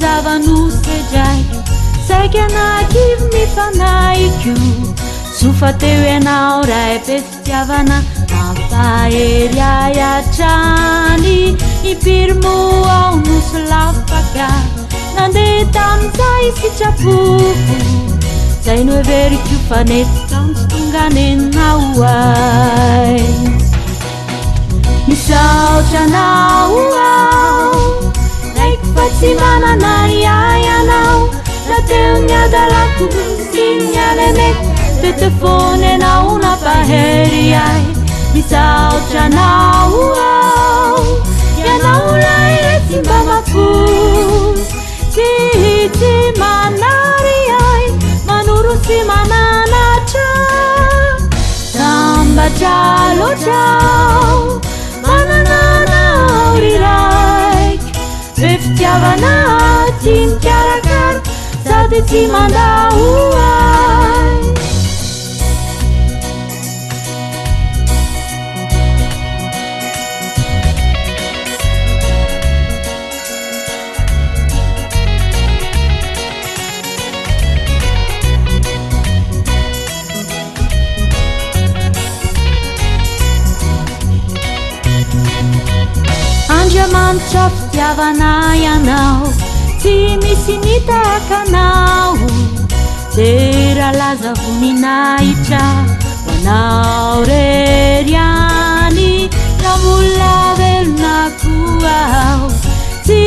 zava-nosy draiky saiky anakivy mifanaiko sofa teo ianao ray be fitiavana nampahery ahy hatrany ipirimo ao nosy lafaka nandeha tamizay sitrapoko zay no everiko fanetitrantsy tonga nenao ay misaotra anao ao raiky fa tsy mananay ay anao raha teo niadalako sy nialemeko telefony anao nampahery ay misaotra anao ao ianao ray retsy mba mafoy tsy manary ay manoro sy mananatra sambatra loatrao manananao ry raiky be fitiavana tsy mikarakara sady tsy mandao ay Andriamanitra fitiavana ianao tsy misy nitakanao tera laza voninahitra hoanao rery any ramola velona koa aho tsy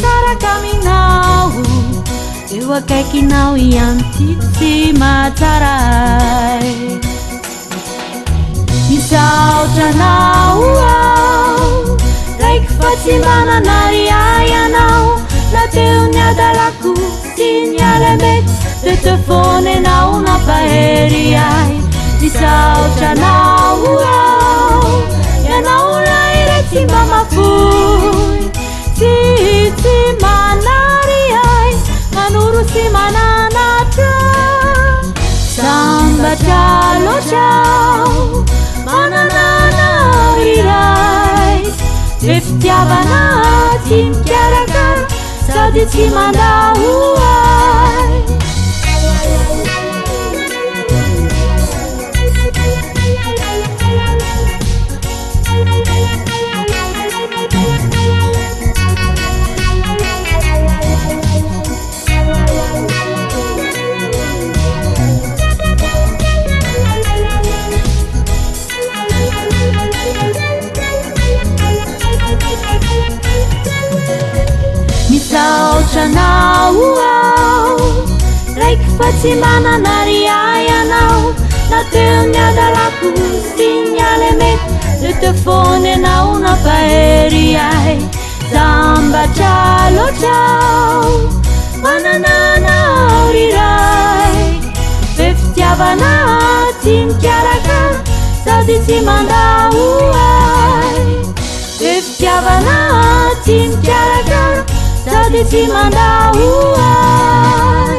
saraka aminao eo akaikinao ihany tiako tsy mahatsara ay misaotra anao ao raiky fa tsy mananary ay anao na teo niadalako sy nialemeko telefony anao nampahery ay misaotra anao ao ianao ray retsy mba mafoy tsy manary ay manoro sy mananatra sambatra loatrao manananao ry raiky be fitiavana tsy mikarakara sady tsy mandao ay misaotra anao ao raiky fa tsy mananary ay anao na teo niadalako sy nialemeko telefony anao nampahery ay sambatra loatrao manananao ry raiky be fitiavana tsy mikarakara sady tsy mandao ay be fitiavana tsy mikarakara sady tsy mandao ay